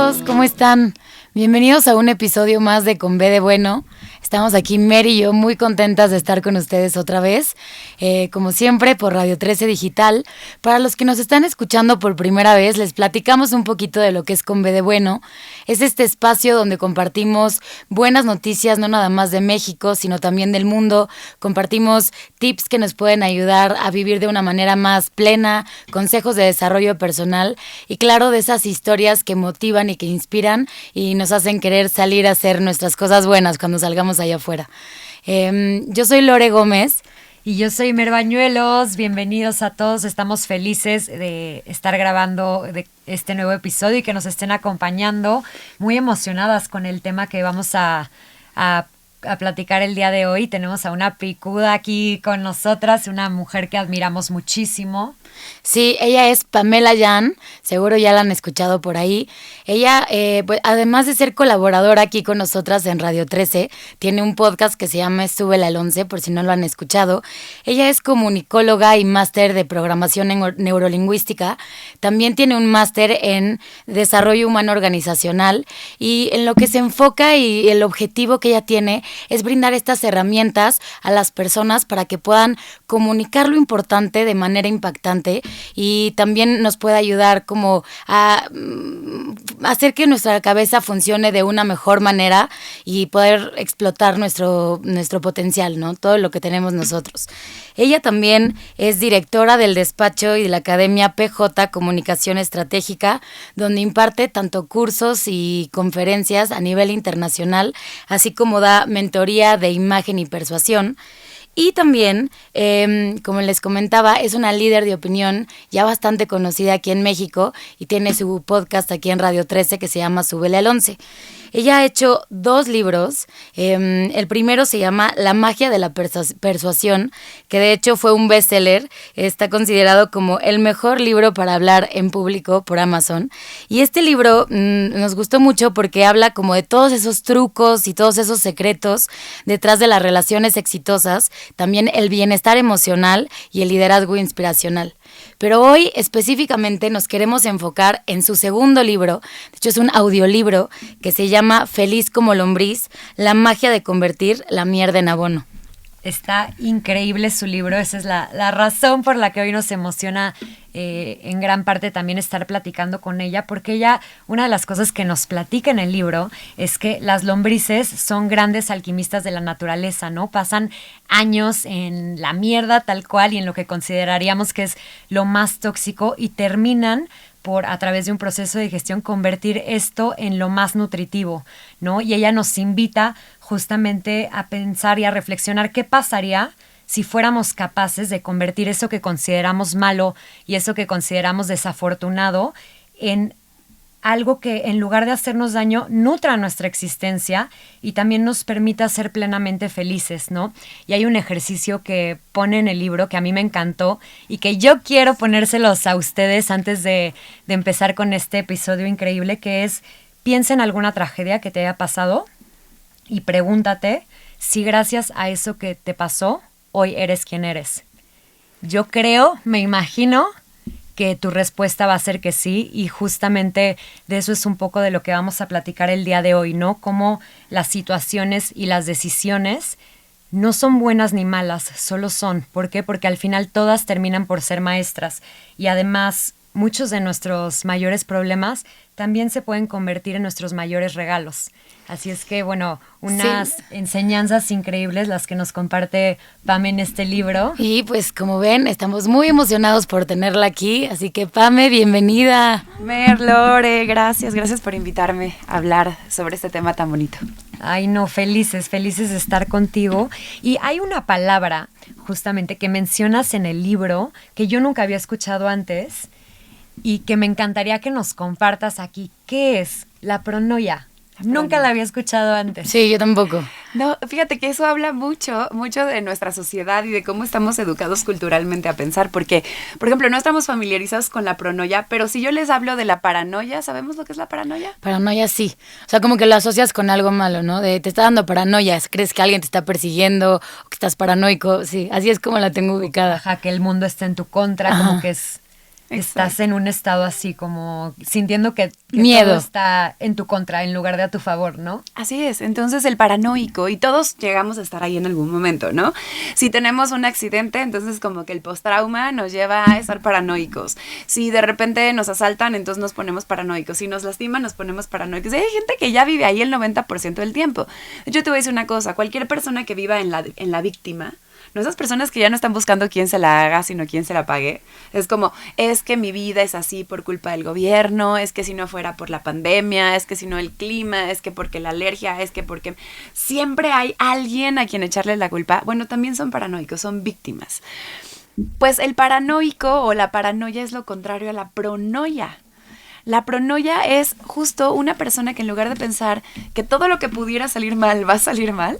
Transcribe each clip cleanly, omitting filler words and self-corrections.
todos, ¿cómo están? Bienvenidos a un episodio más de Con B de Bueno. Estamos aquí, Mer y yo, muy contentas de estar con ustedes otra vez, como siempre, por Radio 13 Digital. Para los que nos están escuchando por primera vez, les platicamos un poquito de lo que es Con B de Bueno. Es este espacio donde compartimos buenas noticias, no nada más de México, sino también del mundo. Compartimos tips que nos pueden ayudar a vivir de una manera más plena, consejos de desarrollo personal y, claro, de esas historias que motivan y que inspiran y nos hacen querer salir a hacer nuestras cosas buenas cuando salgamos allá afuera. Yo soy Lore Gómez. Y yo soy Mer Bañuelos. Bienvenidos a todos. Estamos felices de estar grabando de este nuevo episodio y que nos estén acompañando. Muy emocionadas con el tema que vamos a platicar el día de hoy. Tenemos a una picuda aquí con nosotras, una mujer que admiramos muchísimo. Sí, ella es Pamela Yan, seguro ya la han escuchado por ahí. Ella, pues, además de ser colaboradora aquí con nosotras en Radio 13, tiene un podcast que se llama Súbela al 11, por si no lo han escuchado. Ella es comunicóloga y máster de programación neurolingüística. También tiene un máster en desarrollo humano organizacional y en lo que se enfoca y el objetivo que ella tiene es brindar estas herramientas a las personas para que puedan comunicar lo importante de manera impactante y también nos puede ayudar como a hacer que nuestra cabeza funcione de una mejor manera y poder explotar nuestro potencial, ¿no? Todo lo que tenemos nosotros. Ella también es directora del despacho y de la Academia PJ Comunicación Estratégica, donde imparte tanto cursos y conferencias a nivel internacional, así como da mentoría de imagen y persuasión. Y también, como les comentaba, es una líder de opinión ya bastante conocida aquí en México y tiene su podcast aquí en Radio 13 que se llama Súbele al 11. Ella ha hecho 2 libros. El primero se llama La magia de la persuasión, que de hecho fue un bestseller. Está considerado como el mejor libro para hablar en público por Amazon. Y este libro nos gustó mucho porque habla como de todos esos trucos y todos esos secretos detrás de las relaciones exitosas, también el bienestar emocional y el liderazgo inspiracional. Pero hoy específicamente nos queremos enfocar en su segundo libro. De hecho es un audiolibro que se llama Feliz como lombriz, la magia de convertir la mierda en abono. Está increíble su libro, esa es la razón por la que hoy nos emociona en gran parte también estar platicando con ella, porque ella, una de las cosas que nos platica en el libro es que las lombrices son grandes alquimistas de la naturaleza, ¿no? Pasan años en la mierda tal cual y en lo que consideraríamos que es lo más tóxico y terminan por, a través de un proceso de digestión, convertir esto en lo más nutritivo, ¿no? Y ella nos invita justamente a pensar y a reflexionar qué pasaría si fuéramos capaces de convertir eso que consideramos malo y eso que consideramos desafortunado en algo que, en lugar de hacernos daño, nutra nuestra existencia y también nos permita ser plenamente felices, ¿no? Y hay un ejercicio que pone en el libro que a mí me encantó y que yo quiero ponérselos a ustedes antes de empezar con este episodio increíble, que es: piensa en alguna tragedia que te haya pasado y pregúntate si gracias a eso que te pasó, hoy eres quien eres. Yo creo, me imagino que tu respuesta va a ser que sí, y justamente de eso es un poco de lo que vamos a platicar el día de hoy, ¿no? Cómo las situaciones y las decisiones no son buenas ni malas, solo son. ¿Por qué? Porque al final todas terminan por ser maestras y además muchos de nuestros mayores problemas también se pueden convertir en nuestros mayores regalos. Así es que, bueno, unas enseñanzas increíbles las que nos comparte Pame en este libro. Y pues, como ven, estamos muy emocionados por tenerla aquí, así que Pame, bienvenida. Mer, Lore, gracias por invitarme a hablar sobre este tema tan bonito. Ay, no, felices de estar contigo. Y hay una palabra, justamente, que mencionas en el libro, que yo nunca había escuchado antes y que me encantaría que nos compartas aquí. ¿Qué es la pronoia? Nunca la había escuchado antes. Sí, yo tampoco. No, fíjate que eso habla mucho de nuestra sociedad y de cómo estamos educados culturalmente a pensar, porque, por ejemplo, no estamos familiarizados con la pronoia, pero si yo les hablo de la paranoia, ¿sabemos lo que es la paranoia? Paranoia sí. O sea, como que lo asocias con algo malo, ¿no? De te está dando paranoia, crees que alguien te está persiguiendo o que estás paranoico. Sí, así es como la tengo ubicada. Ajá, que el mundo está en tu contra, como que es estás en un estado así como sintiendo que miedo todo está en tu contra en lugar de a tu favor, ¿no? Así es, entonces el paranoico, y todos llegamos a estar ahí en algún momento, ¿no? Si tenemos un accidente, entonces como que el post-trauma nos lleva a estar paranoicos. Si de repente nos asaltan, entonces nos ponemos paranoicos. Si nos lastiman, nos ponemos paranoicos. Y hay gente que ya vive ahí el 90% del tiempo. Yo te voy a decir una cosa, cualquier persona que viva en la víctima, no esas personas que ya no están buscando quién se la haga, sino quién se la pague. Es como, es que mi vida es así por culpa del gobierno, es que si no fuera por la pandemia, es que si no el clima, es que porque la alergia, es que porque... Siempre hay alguien a quien echarle la culpa. Bueno, también son paranoicos, son víctimas. Pues el paranoico o la paranoia es lo contrario a la pronoia. La pronoia es justo una persona que en lugar de pensar que todo lo que pudiera salir mal va a salir mal,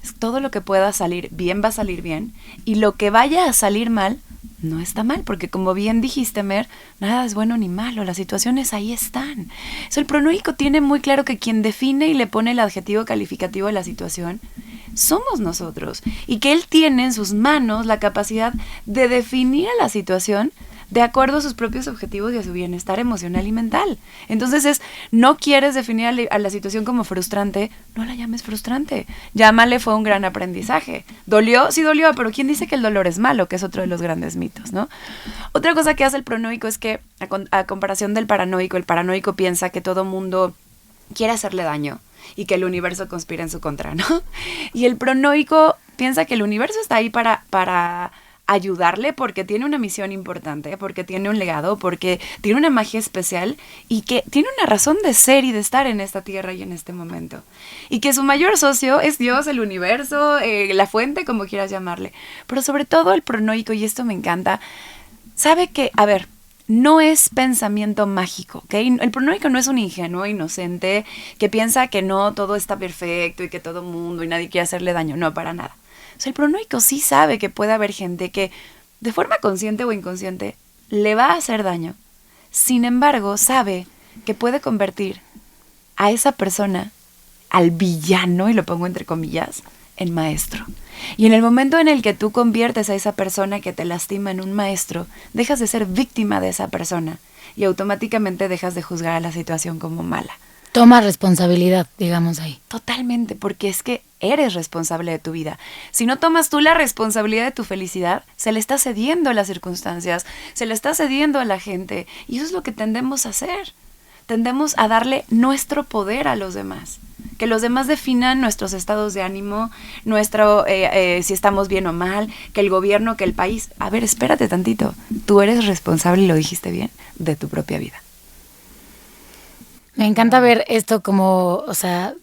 es todo lo que pueda salir bien va a salir bien, y lo que vaya a salir mal no está mal, porque como bien dijiste, Mer, nada es bueno ni malo, las situaciones ahí están. El pronoico tiene muy claro que quien define y le pone el adjetivo calificativo a la situación somos nosotros, y que él tiene en sus manos la capacidad de definir a la situación de acuerdo a sus propios objetivos y a su bienestar emocional y mental. Entonces no quieres definir a la situación como frustrante, no la llames frustrante. Llámale, fue un gran aprendizaje. ¿Dolió? Sí dolió, pero ¿quién dice que el dolor es malo? Que es otro de los grandes mitos, ¿no? Otra cosa que hace el pronoico es que, a comparación del paranoico, el paranoico piensa que todo mundo quiere hacerle daño y que el universo conspira en su contra, ¿no? Y el pronoico piensa que el universo está ahí para ayudarle porque tiene una misión importante, porque tiene un legado, porque tiene una magia especial y que tiene una razón de ser y de estar en esta tierra y en este momento. Y que su mayor socio es Dios, el universo, la fuente, como quieras llamarle. Pero sobre todo el pronoico, y esto me encanta, sabe que, a ver, no es pensamiento mágico, ¿ok? El pronoico no es un ingenuo inocente que piensa que no, todo está perfecto y que todo mundo y nadie quiere hacerle daño. No, para nada. O sea, el pronoico sí sabe que puede haber gente que, de forma consciente o inconsciente, le va a hacer daño. Sin embargo, sabe que puede convertir a esa persona, al villano, y lo pongo entre comillas, en maestro. Y en el momento en el que tú conviertes a esa persona que te lastima en un maestro, dejas de ser víctima de esa persona y automáticamente dejas de juzgar a la situación como mala. Toma responsabilidad, digamos ahí. Totalmente, porque es que eres responsable de tu vida. Si no tomas tú la responsabilidad de tu felicidad, se le está cediendo a las circunstancias, se le está cediendo a la gente. Y eso es lo que tendemos a hacer. Tendemos a darle nuestro poder a los demás. Que los demás definan nuestros estados de ánimo, si estamos bien o mal, que el gobierno, que el país. A ver, espérate tantito. Tú eres responsable, y lo dijiste bien, de tu propia vida. Me encanta ver esto como, o sea,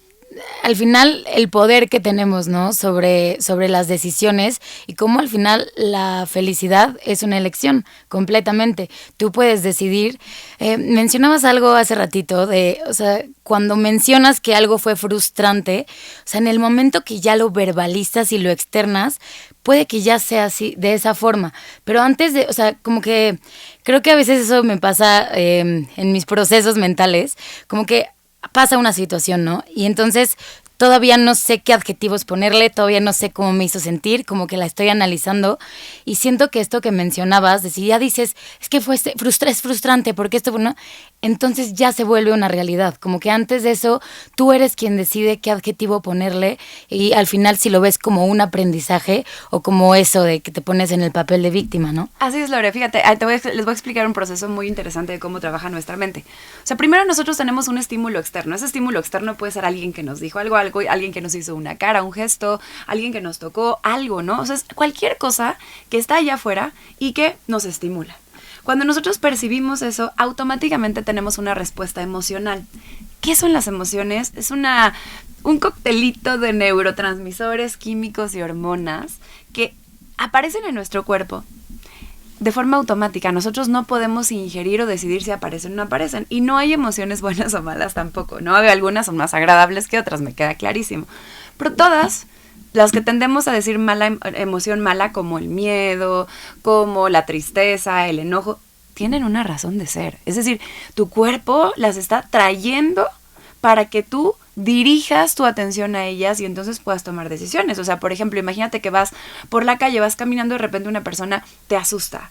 al final el poder que tenemos, ¿no? Sobre las decisiones y cómo al final la felicidad es una elección completamente. Tú puedes decidir. Mencionabas algo hace ratito de, o sea, cuando mencionas que algo fue frustrante, o sea, en el momento que ya lo verbalizas y lo externas, puede que ya sea así, de esa forma. Pero antes de, o sea, como que creo que a veces eso me pasa en mis procesos mentales, como que pasa una situación, ¿no? Y entonces todavía no sé qué adjetivos ponerle, todavía no sé cómo me hizo sentir, como que la estoy analizando y siento que esto que mencionabas, de si ya dices, es que es frustrante porque esto, bueno, entonces ya se vuelve una realidad, como que antes de eso tú eres quien decide qué adjetivo ponerle y al final si lo ves como un aprendizaje o como eso de que te pones en el papel de víctima, ¿no? Así es, Lore, fíjate, les voy a explicar un proceso muy interesante de cómo trabaja nuestra mente. O sea, primero nosotros tenemos un estímulo externo, ese estímulo externo puede ser alguien que nos dijo algo, alguien que nos hizo una cara, un gesto, alguien que nos tocó, algo, ¿no? O sea, es cualquier cosa que está allá afuera y que nos estimula. Cuando nosotros percibimos eso, automáticamente tenemos una respuesta emocional. ¿Qué son las emociones? Es un coctelito de neurotransmisores, químicos y hormonas que aparecen en nuestro cuerpo de forma automática. Nosotros no podemos ingerir o decidir si aparecen o no aparecen. Y no hay emociones buenas o malas tampoco, ¿no? Algunas son más agradables que otras, me queda clarísimo. Pero todas, las que tendemos a decir emoción mala, como el miedo, como la tristeza, el enojo, tienen una razón de ser. Es decir, tu cuerpo las está trayendo para que tú dirijas tu atención a ellas y entonces puedas tomar decisiones. O sea, por ejemplo, imagínate que vas por la calle, vas caminando y de repente una persona te asusta.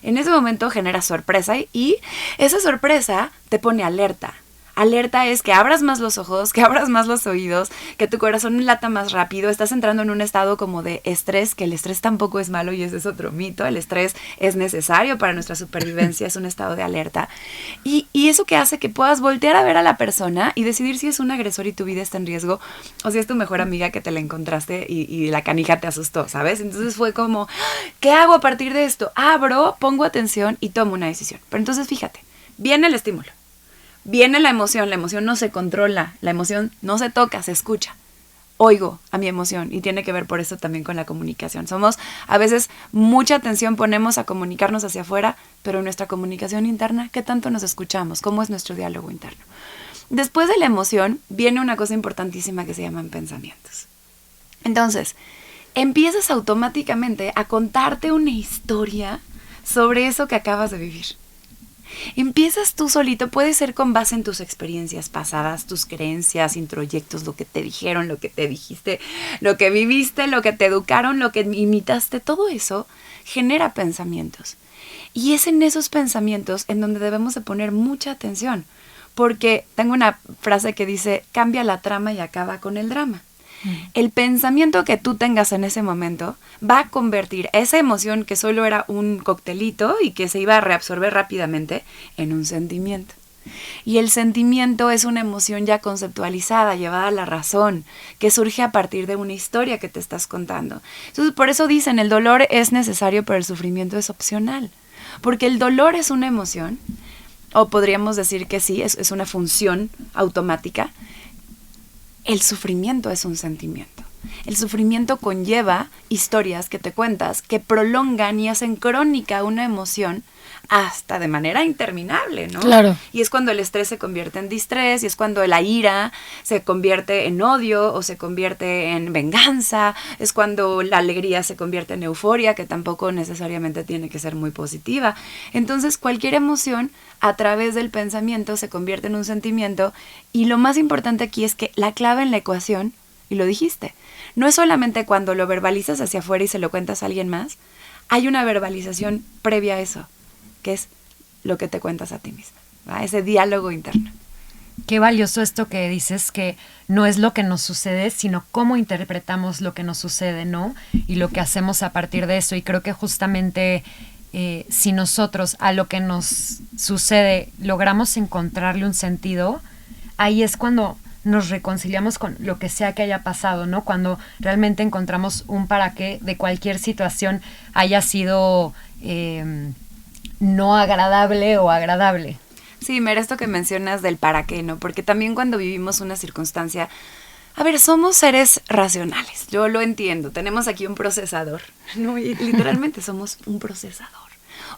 En ese momento genera sorpresa y esa sorpresa te pone alerta. Alerta es que abras más los ojos, que abras más los oídos, que tu corazón lata más rápido. Estás entrando en un estado como de estrés, que el estrés tampoco es malo y ese es otro mito. El estrés es necesario para nuestra supervivencia, es un estado de alerta. Y eso que hace que puedas voltear a ver a la persona y decidir si es un agresor y tu vida está en riesgo o si es tu mejor amiga que te la encontraste y la canija te asustó, ¿sabes? Entonces fue como, ¿qué hago a partir de esto? Abro, pongo atención y tomo una decisión. Pero entonces fíjate, viene el estímulo. Viene la emoción no se controla, la emoción no se toca, se escucha. Oigo a mi emoción y tiene que ver por eso también con la comunicación. Somos, a veces, mucha atención ponemos a comunicarnos hacia afuera, pero en nuestra comunicación interna, ¿qué tanto nos escuchamos? ¿Cómo es nuestro diálogo interno? Después de la emoción, viene una cosa importantísima que se llaman pensamientos. Entonces, empiezas automáticamente a contarte una historia sobre eso que acabas de vivir. Empiezas tú solito, puede ser con base en tus experiencias pasadas, tus creencias, introyectos, lo que te dijeron, lo que te dijiste, lo que viviste, lo que te educaron, lo que imitaste, todo eso genera pensamientos. Y es en esos pensamientos en donde debemos de poner mucha atención, porque tengo una frase que dice, cambia la trama y acaba con el drama. El pensamiento que tú tengas en ese momento va a convertir esa emoción que solo era un coctelito y que se iba a reabsorber rápidamente en un sentimiento. Y el sentimiento es una emoción ya conceptualizada, llevada a la razón, que surge a partir de una historia que te estás contando. Entonces, por eso dicen, el dolor es necesario, pero el sufrimiento es opcional. Porque el dolor es una emoción, o podríamos decir que sí, es una función automática. El sufrimiento es un sentimiento. El sufrimiento conlleva historias que te cuentas que prolongan y hacen crónica una emoción hasta de manera interminable, ¿no? Claro. Y es cuando el estrés se convierte en distrés, y es cuando la ira se convierte en odio o se convierte en venganza, es cuando la alegría se convierte en euforia, que tampoco necesariamente tiene que ser muy positiva. Entonces, cualquier emoción a través del pensamiento se convierte en un sentimiento, y lo más importante aquí es que la clave en la ecuación, y lo dijiste, no es solamente cuando lo verbalizas hacia afuera y se lo cuentas a alguien más, hay una verbalización previa a eso, que es lo que te cuentas a ti misma, ¿va? Ese diálogo interno. Qué valioso esto que dices, que no es lo que nos sucede, sino cómo interpretamos lo que nos sucede, ¿no? Y lo que hacemos a partir de eso. Y creo que justamente si nosotros a lo que nos sucede logramos encontrarle un sentido, ahí es cuando nos reconciliamos con lo que sea que haya pasado, ¿no? Cuando realmente encontramos un para qué de cualquier situación, haya sido no agradable o agradable. Sí, mira, esto que mencionas del para qué, ¿no? Porque también cuando vivimos una circunstancia, a ver, somos seres racionales, yo lo entiendo, tenemos aquí un procesador, ¿no? Y literalmente somos un procesador.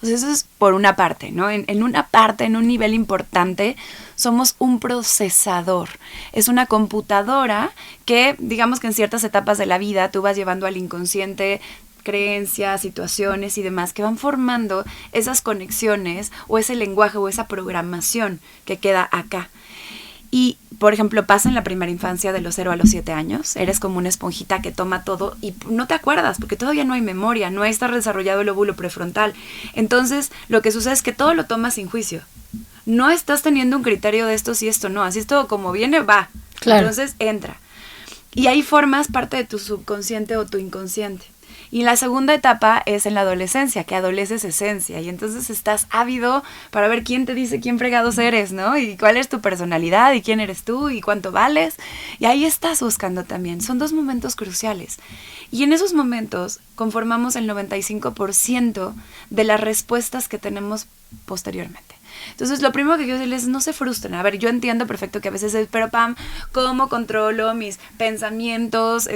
O sea, eso es por una parte, ¿no? En una parte, en un nivel importante, somos un procesador. Es una computadora que, digamos que en ciertas etapas de la vida, tú vas llevando al inconsciente creencias, situaciones y demás que van formando esas conexiones o ese lenguaje o esa programación que queda acá. Y, por ejemplo, pasa en la primera infancia de los 0 a los 7 años. Eres como una esponjita que toma todo y no te acuerdas porque todavía no hay memoria, no está desarrollado el lóbulo prefrontal. Entonces, lo que sucede es que todo lo tomas sin juicio. No estás teniendo un criterio de esto sí, esto no. Así es todo como viene, va. Claro. Entonces, entra. Y ahí formas parte de tu subconsciente o tu inconsciente. Y la segunda etapa es en la adolescencia, que adoleces esencia. Y entonces estás ávido para ver quién te dice quién fregados eres, ¿no? Y cuál es tu personalidad, y quién eres tú, y cuánto vales. Y ahí estás buscando también. Son dos momentos cruciales. Y en esos momentos conformamos el 95% de las respuestas que tenemos posteriormente. Entonces, lo primero que quiero decirles es no se frustren. A ver, yo entiendo perfecto que a veces es, pero Pam, ¿cómo controlo mis pensamientos,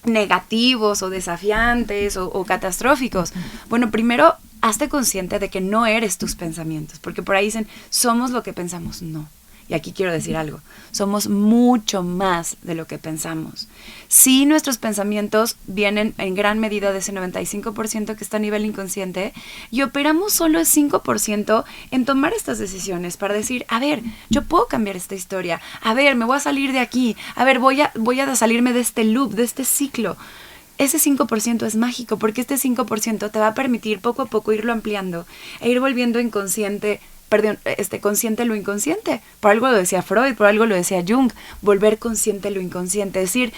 negativos o desafiantes o catastróficos? Bueno, primero, hazte consciente de que no eres tus pensamientos, porque por ahí dicen, somos lo que pensamos. No. Y aquí quiero decir algo, somos mucho más de lo que pensamos. Sí, nuestros pensamientos vienen en gran medida de ese 95% que está a nivel inconsciente y operamos solo el 5% en tomar estas decisiones para decir, a ver, yo puedo cambiar esta historia, a ver, me voy a salir de aquí, a ver, voy a salirme de este loop, de este ciclo. ese 5% es mágico, porque este 5% te va a permitir poco a poco irlo ampliando e ir volviendo consciente lo inconsciente. Por algo lo decía Freud, por algo lo decía Jung, volver consciente lo inconsciente. Es decir,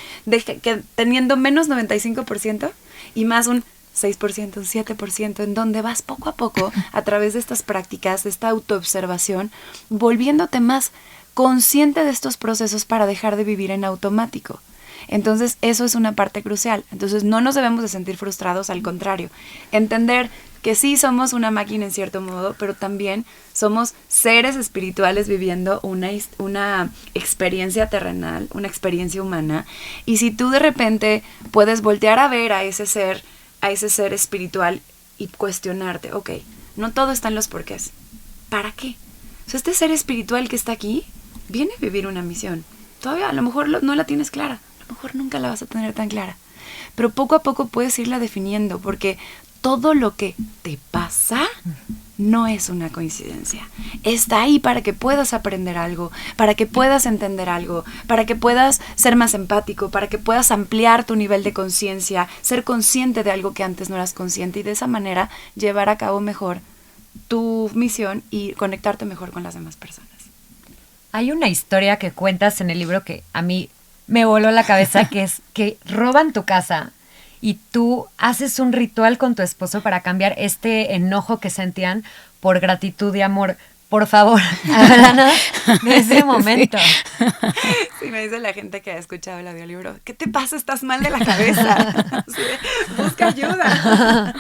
que teniendo menos 95% y más un 6%, un 7%, en donde vas poco a poco a través de estas prácticas, de esta autoobservación, volviéndote más consciente de estos procesos para dejar de vivir en automático. Entonces, eso es una parte crucial. Entonces, no nos debemos de sentir frustrados, al contrario. Entender que sí somos una máquina en cierto modo, pero también somos seres espirituales viviendo una experiencia terrenal, una experiencia humana. Y si tú de repente puedes voltear a ver a ese ser espiritual y cuestionarte, ok, no todo está en los porqués. ¿Para qué? O sea, este ser espiritual que está aquí viene a vivir una misión. Todavía a lo mejor no la tienes clara. A lo mejor nunca la vas a tener tan clara, pero poco a poco puedes irla definiendo, porque todo lo que te pasa no es una coincidencia. Está ahí para que puedas aprender algo, para que puedas entender algo, para que puedas ser más empático, para que puedas ampliar tu nivel de conciencia, ser consciente de algo que antes no eras consciente y de esa manera llevar a cabo mejor tu misión y conectarte mejor con las demás personas. Hay una historia que cuentas en el libro que a mí me voló la cabeza, que es que roban tu casa y tú haces un ritual con tu esposo para cambiar este enojo que sentían por gratitud y amor. Por favor, háblanos de ese momento. Sí, me dice la gente que ha escuchado el audiolibro, ¿qué te pasa? ¿Estás mal de la cabeza? Sí, busca ayuda.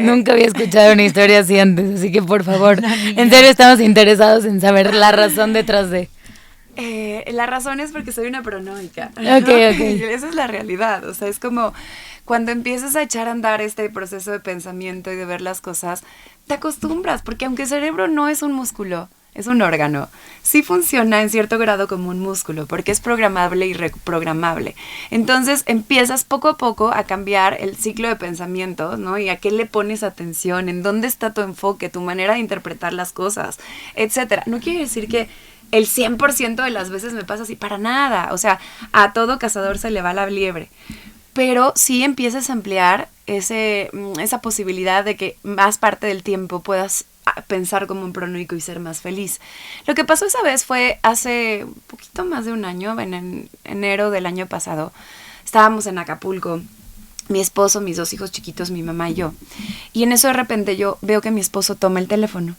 Nunca había escuchado una historia así antes, así que por favor, en serio estamos interesados en saber la razón detrás de... La razón es porque soy una paranoica, ¿no? Okay. Esa es la realidad, o sea, es como cuando empiezas a echar a andar este proceso de pensamiento y de ver las cosas, te acostumbras, porque aunque el cerebro no es un músculo, es un órgano, sí funciona en cierto grado como un músculo, porque es programable y reprogramable. Entonces empiezas poco a poco a cambiar el ciclo de pensamientos, ¿no? Y a qué le pones atención, en dónde está tu enfoque, tu manera de interpretar las cosas, etcétera. No quiere decir que el 100% de las veces me pasa así, para nada. O sea, a todo cazador se le va la liebre. Pero sí empiezas a ampliar esa posibilidad de que más parte del tiempo puedas pensar como un paranoico y ser más feliz. Lo que pasó esa vez fue hace un poquito más de un año, en enero del año pasado. Estábamos en Acapulco, mi esposo, mis 2 hijos chiquitos, mi mamá y yo. Y en eso de repente yo veo que mi esposo toma el teléfono.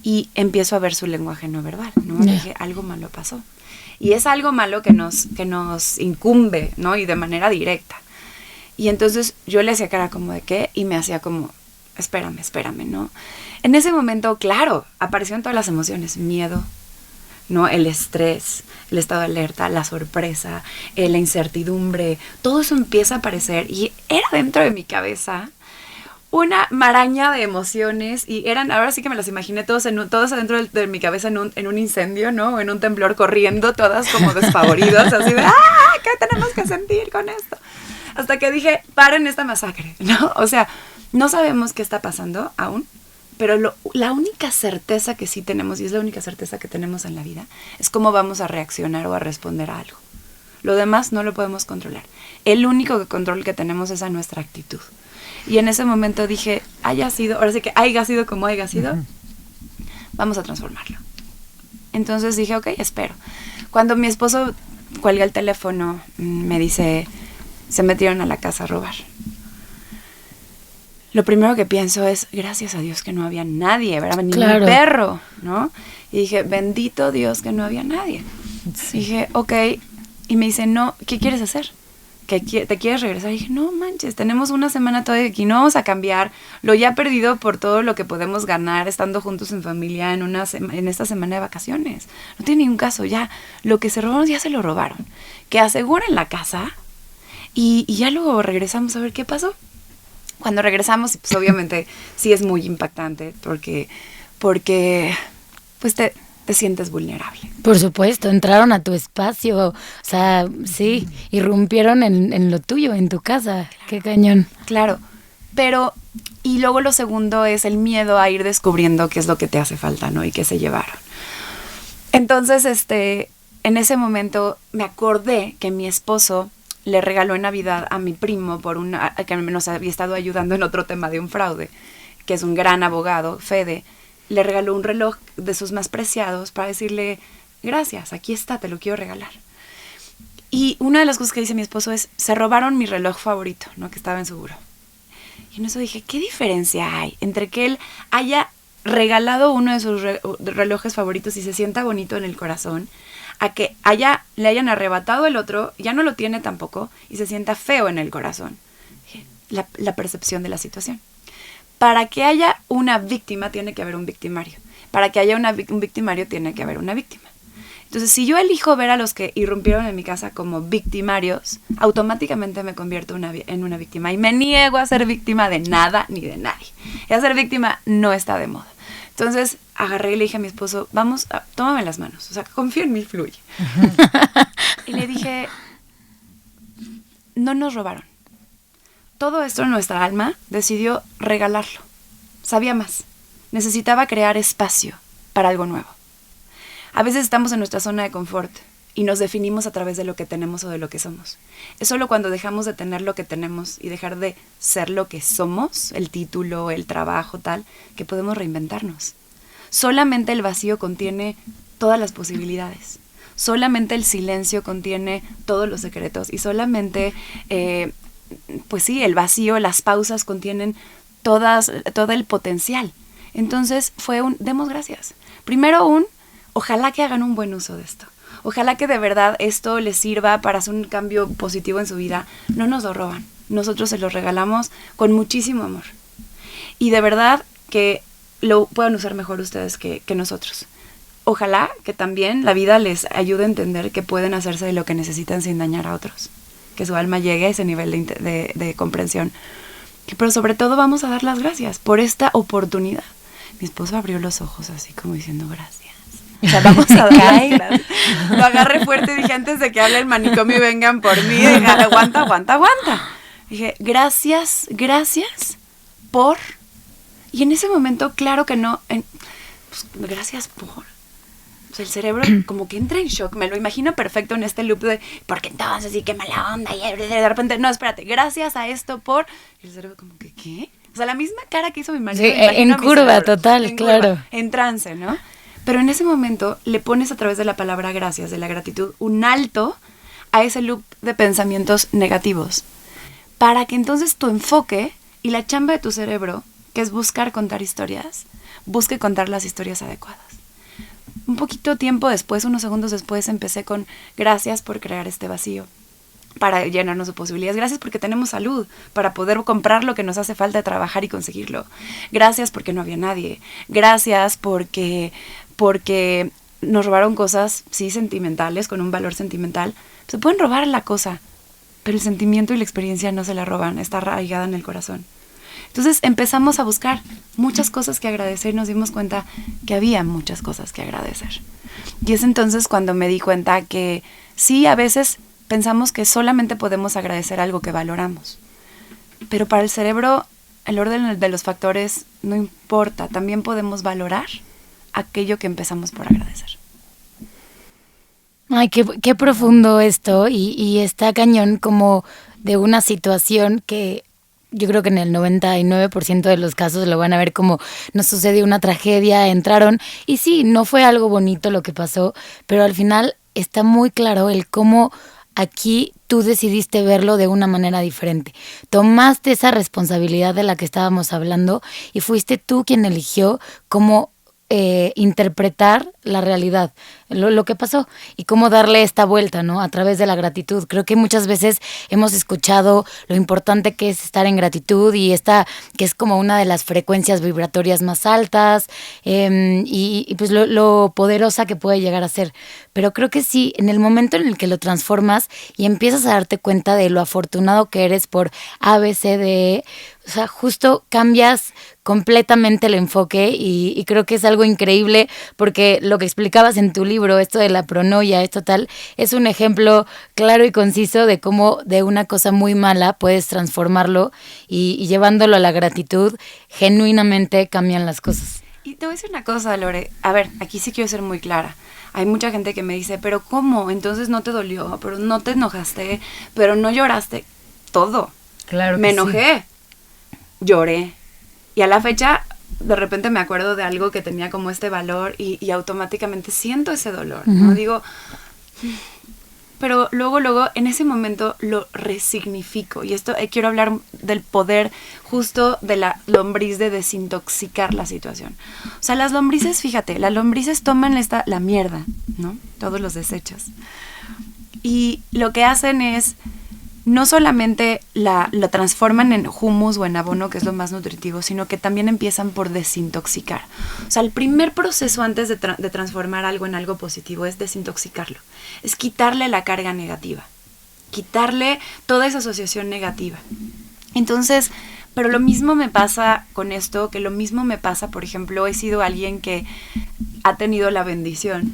Y empiezo a ver su lenguaje no verbal, ¿no? Dije, algo malo pasó. Y es algo malo que nos incumbe, ¿no? Y de manera directa. Y entonces yo le hacía cara como de qué, y me hacía como, espérame, ¿no? En ese momento, claro, aparecieron todas las emociones, miedo, ¿no? El estrés, el estado de alerta, la sorpresa, la incertidumbre, todo eso empieza a aparecer y era dentro de mi cabeza una maraña de emociones y ahora sí que me las imaginé todos adentro de mi cabeza en un incendio, ¿no? O en un temblor corriendo, todas como despavoridas, así de ¿qué tenemos que sentir con esto? Hasta que dije, paren esta masacre, ¿no? O sea, no sabemos qué está pasando aún, pero la única certeza que sí tenemos, y es la única certeza que tenemos en la vida, es cómo vamos a reaccionar o a responder a algo. Lo demás no lo podemos controlar. El único control que tenemos es a nuestra actitud. Y en ese momento dije, ahora sí que haya sido como haya sido, vamos a transformarlo. Entonces dije, ok, espero. Cuando mi esposo cuelga el teléfono, me dice, se metieron a la casa a robar. Lo primero que pienso es, gracias a Dios que no había nadie, ¿verdad? Ni Claro. mi perro, ¿no? Y dije, bendito Dios que no había nadie. Sí. Dije, ok. Y me dice, no, ¿qué quieres hacer? ¿Te quieres regresar? Y dije, no manches, tenemos una semana todavía aquí, no vamos a cambiar lo ya perdido por todo lo que podemos ganar estando juntos en familia en esta semana de vacaciones. No tiene ningún caso, ya lo que se robaron ya se lo robaron. Que aseguren la casa y ya luego regresamos a ver qué pasó. Cuando regresamos, pues obviamente sí es muy impactante porque pues te sientes vulnerable. Por supuesto, entraron a tu espacio, o sea, sí, irrumpieron en lo tuyo, en tu casa, qué cañón. Claro, pero, y luego lo segundo es el miedo a ir descubriendo qué es lo que te hace falta, ¿no? Y qué se llevaron. Entonces, en ese momento me acordé que mi esposo le regaló en Navidad a mi primo que nos había estado ayudando en otro tema de un fraude, que es un gran abogado, Fede, le regaló un reloj de sus más preciados para decirle, gracias, aquí está, te lo quiero regalar. Y una de las cosas que dice mi esposo es, se robaron mi reloj favorito, ¿no? Que estaba en su buró. Y en eso dije, ¿qué diferencia hay entre que él haya regalado uno de sus relojes favoritos y se sienta bonito en el corazón, a que le hayan arrebatado el otro, ya no lo tiene tampoco, y se sienta feo en el corazón? La percepción de la situación. Para que haya una víctima tiene que haber un victimario. Para que haya un victimario tiene que haber una víctima. Entonces, si yo elijo ver a los que irrumpieron en mi casa como victimarios, automáticamente me convierto en una víctima. Y me niego a ser víctima de nada ni de nadie. Y a ser víctima no está de moda. Entonces, agarré y le dije a mi esposo, tómame las manos. O sea, confía en mí, fluye. Y le dije, no nos robaron. Todo esto nuestra alma decidió regalarlo. Sabía más. Necesitaba crear espacio para algo nuevo. A veces estamos en nuestra zona de confort y nos definimos a través de lo que tenemos o de lo que somos. Es solo cuando dejamos de tener lo que tenemos y dejar de ser lo que somos, el título, el trabajo, tal, que podemos reinventarnos. Solamente el vacío contiene todas las posibilidades. Solamente el silencio contiene todos los secretos. Y solamente, pues sí, el vacío, las pausas contienen todo el potencial. Entonces demos gracias. Primero ojalá que hagan un buen uso de esto. Ojalá que de verdad esto les sirva para hacer un cambio positivo en su vida. No nos lo roban. Nosotros se lo regalamos con muchísimo amor. Y de verdad que lo puedan usar mejor ustedes que nosotros. Ojalá que también la vida les ayude a entender que pueden hacerse de lo que necesitan sin dañar a otros. Que su alma llegue a ese nivel de comprensión. Pero sobre todo vamos a dar las gracias por esta oportunidad. Mi esposo abrió los ojos así como diciendo gracias. O sea, vamos a dar gracias. Lo agarré fuerte y dije, antes de que hable el manicomio y vengan por mí, dije, aguanta. Dije, gracias por... Y en ese momento, claro que no, pues, gracias por... O sea, el cerebro como que entra en shock, me lo imagino perfecto en este loop de, porque entonces, y qué mala onda, y de repente, no, espérate, gracias a esto por... Y el cerebro como que, ¿qué? O sea, la misma cara que hizo mi marido. Sí, en curva, total, claro. En trance, ¿no? Pero en ese momento le pones a través de la palabra gracias, de la gratitud, un alto a ese loop de pensamientos negativos. Para que entonces tu enfoque y la chamba de tu cerebro, que es buscar contar historias, busque contar las historias adecuadas. Un poquito tiempo después, unos segundos después, empecé con gracias por crear este vacío, para llenarnos de posibilidades. Gracias porque tenemos salud, para poder comprar lo que nos hace falta, trabajar y conseguirlo. Gracias porque no había nadie. Gracias porque nos robaron cosas, sí, sentimentales, con un valor sentimental. Se pueden robar la cosa, pero el sentimiento y la experiencia no se la roban, está arraigada en el corazón. Entonces empezamos a buscar muchas cosas que agradecer y nos dimos cuenta que había muchas cosas que agradecer. Y es entonces cuando me di cuenta que sí, a veces pensamos que solamente podemos agradecer algo que valoramos. Pero para el cerebro, el orden de los factores no importa. También podemos valorar aquello que empezamos por agradecer. Ay, qué profundo esto y está cañón como de una situación que yo creo que en el 99% de los casos lo van a ver como nos sucedió una tragedia, entraron y sí, no fue algo bonito lo que pasó, pero al final está muy claro el cómo aquí tú decidiste verlo de una manera diferente. Tomaste esa responsabilidad de la que estábamos hablando y fuiste tú quien eligió cómo interpretar la realidad, lo que pasó y cómo darle esta vuelta, ¿no? A través de la gratitud. Creo que muchas veces hemos escuchado lo importante que es estar en gratitud y esta que es como una de las frecuencias vibratorias más altas y pues lo poderosa que puede llegar a ser. Pero creo que sí, en el momento en el que lo transformas y empiezas a darte cuenta de lo afortunado que eres por A, B, C, D, E, o sea, justo cambias completamente el enfoque y creo que es algo increíble porque lo que explicabas en tu libro, esto de la pronoia, esto tal, es un ejemplo claro y conciso de cómo de una cosa muy mala puedes transformarlo y llevándolo a la gratitud, genuinamente cambian las cosas. Y te voy a decir una cosa, Lore. A ver, aquí sí quiero ser muy clara. hay mucha gente que me dice, pero ¿cómo? Entonces no te dolió, pero no te enojaste, pero no lloraste. Todo. Claro que me enojé, lloré. Y a la fecha, de repente me acuerdo de algo que tenía como este valor y automáticamente siento ese dolor, ¿no? Digo, pero luego, en ese momento lo resignifico. Y esto, quiero hablar del poder justo de la lombriz de desintoxicar la situación. O sea, las lombrices, fíjate, las lombrices toman la mierda, ¿no? Todos los desechos. Y lo que hacen es, no solamente lo transforman en humus o en abono, que es lo más nutritivo, sino que también empiezan por desintoxicar. O sea, el primer proceso antes de transformar algo en algo positivo es desintoxicarlo. Es quitarle la carga negativa, quitarle toda esa asociación negativa. Entonces, pero lo mismo me pasa con esto, que lo mismo me pasa, por ejemplo, he sido alguien que ha tenido la bendición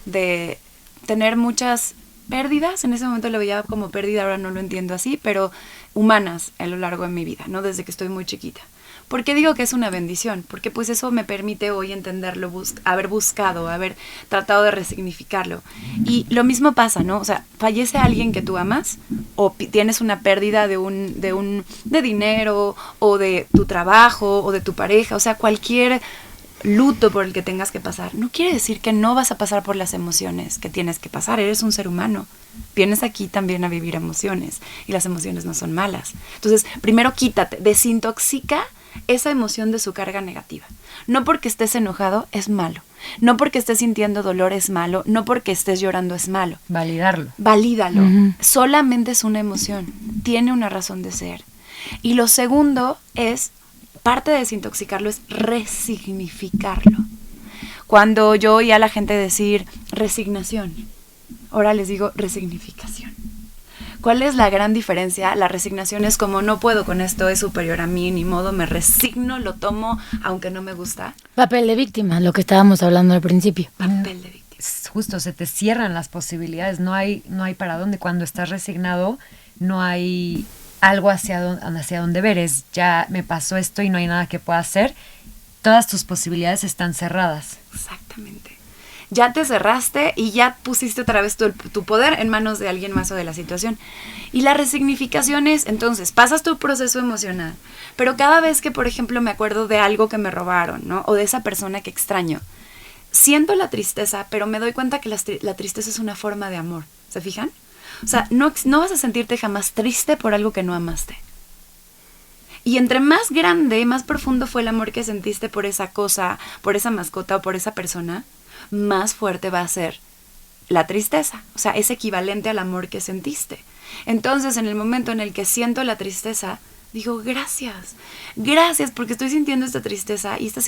de tener muchas pérdidas, en ese momento lo veía como pérdida, ahora no lo entiendo así, pero humanas a lo largo de mi vida, ¿no? Desde que estoy muy chiquita. ¿Por qué digo que es una bendición? Porque pues eso me permite hoy entenderlo, haber buscado, haber tratado de resignificarlo. Y lo mismo pasa, ¿no? O sea, fallece alguien que tú amas o tienes una pérdida de dinero o de tu trabajo o de tu pareja, o sea, cualquier luto por el que tengas que pasar, no quiere decir que no vas a pasar por las emociones que tienes que pasar. Eres un ser humano. Vienes aquí también a vivir emociones y las emociones no son malas. Entonces, primero quítate, desintoxica esa emoción de su carga negativa. No porque estés enojado es malo. No porque estés sintiendo dolor es malo. No porque estés llorando es malo. Validarlo. Valídalo. Solamente es una emoción. Tiene una razón de ser. Y lo segundo es, parte de desintoxicarlo es resignificarlo. Cuando yo oía a la gente decir resignación, ahora les digo resignificación. ¿Cuál es la gran diferencia? La resignación es como no puedo con esto, es superior a mí, ni modo, me resigno, lo tomo aunque no me gusta. Papel de víctima, lo que estábamos hablando al principio. Papel de víctima. Justo, se te cierran las posibilidades, no hay para dónde. Cuando estás resignado, no hay algo hacia dónde ver, es ya me pasó esto y no hay nada que pueda hacer. Todas tus posibilidades están cerradas. Exactamente. Ya te cerraste y ya pusiste otra vez tu poder en manos de alguien más o de la situación. Y la resignificación es, entonces, pasas tu proceso emocional, pero cada vez que, por ejemplo, me acuerdo de algo que me robaron, ¿no? O de esa persona que extraño, siento la tristeza, pero me doy cuenta que la tristeza es una forma de amor. ¿Se fijan? O sea, no vas a sentirte jamás triste por algo que no amaste. Y entre más grande, más profundo fue el amor que sentiste por esa cosa, por esa mascota o por esa persona, más fuerte va a ser la tristeza. O sea, es equivalente al amor que sentiste. Entonces, en el momento en el que siento la tristeza, digo, gracias porque estoy sintiendo esta tristeza, y esta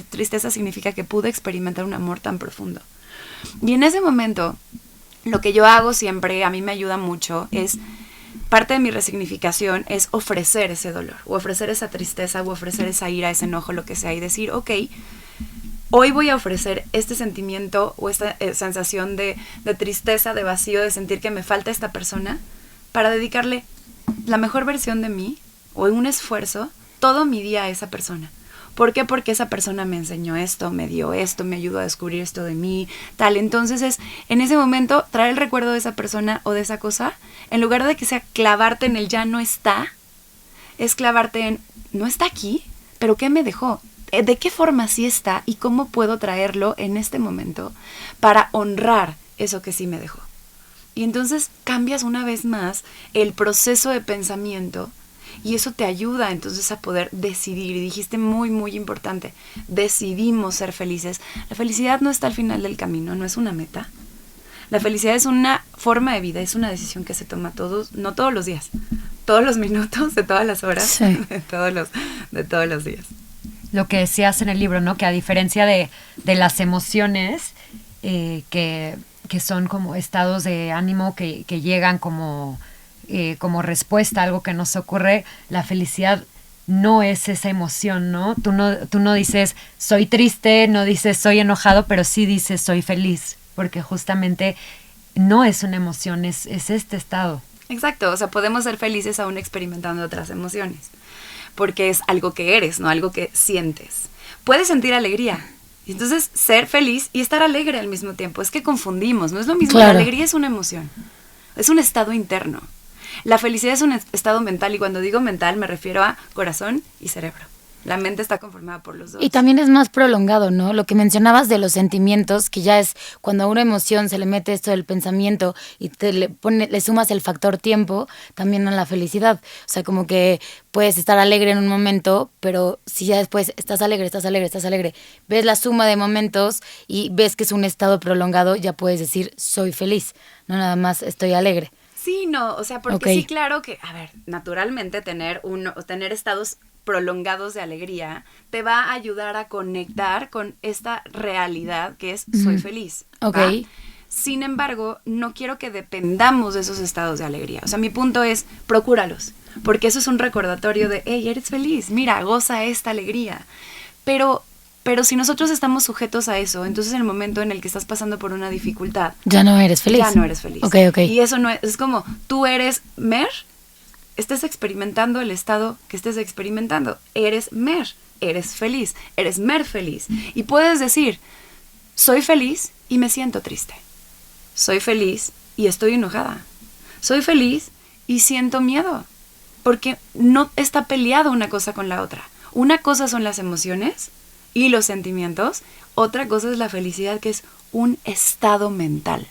tristeza significa que pude experimentar un amor tan profundo. Y en ese momento, lo que yo hago siempre, a mí me ayuda mucho, es parte de mi resignificación es ofrecer ese dolor, o ofrecer esa tristeza, o ofrecer esa ira, ese enojo, lo que sea, y decir, ok, hoy voy a ofrecer este sentimiento o esta sensación de tristeza, de vacío, de sentir que me falta esta persona, para dedicarle la mejor versión de mí, o un esfuerzo, todo mi día a esa persona. ¿Por qué? Porque esa persona me enseñó esto, me dio esto, me ayudó a descubrir esto de mí, tal. Entonces es, en ese momento, traer el recuerdo de esa persona o de esa cosa, en lugar de que sea clavarte en el ya no está, es clavarte en, no está aquí, pero ¿qué me dejó? ¿De qué forma sí está? ¿Y cómo puedo traerlo en este momento para honrar eso que sí me dejó? Y entonces cambias una vez más el proceso de pensamiento, y eso te ayuda entonces a poder decidir. Y dijiste muy, muy importante, decidimos ser felices. La felicidad no está al final del camino, no es una meta. La felicidad es una forma de vida, es una decisión que se toma no todos los días, todos los minutos, de todas las horas, sí. de todos los días. Lo que decías en el libro, ¿no? Que a diferencia de las emociones, que son como estados de ánimo que llegan como respuesta a algo que nos ocurre, la felicidad no es esa emoción, ¿no? Tú no dices soy triste, no dices soy enojado, pero sí dices soy feliz, porque justamente no es una emoción, es este estado. Exacto, o sea, podemos ser felices aún experimentando otras emociones, porque es algo que eres, no algo que sientes. Puedes sentir alegría, Y entonces ser feliz y estar alegre al mismo tiempo. Es que confundimos, no es lo mismo. Claro. La alegría es una emoción, es un estado interno. La felicidad es un estado mental, y cuando digo mental me refiero a corazón y cerebro. La mente está conformada por los dos. Y también es más prolongado, ¿no? Lo que mencionabas de los sentimientos, que ya es cuando a una emoción se le mete esto del pensamiento y le sumas el factor tiempo, también a la felicidad. O sea, como que puedes estar alegre en un momento, pero si ya después estás alegre, ves la suma de momentos y ves que es un estado prolongado, ya puedes decir, soy feliz, no nada más estoy alegre. Sí, no, o sea, porque Okay. sí, claro que, a ver, naturalmente tener estados prolongados de alegría te va a ayudar a conectar con esta realidad que es soy feliz. Ok. ¿va? Sin embargo, no quiero que dependamos de esos estados de alegría. O sea, mi punto es, procúralos, porque eso es un recordatorio de, hey, eres feliz, mira, goza esta alegría. Pero si nosotros estamos sujetos a eso, entonces en el momento en el que estás pasando por una dificultad, Ya no eres feliz. ya no eres feliz. Ok. Y eso no es como, tú eres mer, estés experimentando el estado que estés experimentando. Eres mer, eres feliz, eres mer feliz. Y puedes decir, soy feliz y me siento triste. Soy feliz y estoy enojada. Soy feliz y siento miedo. Porque no está peleado una cosa con la otra. Una cosa son las emociones y los sentimientos. Otra cosa es la felicidad, que es un estado mental.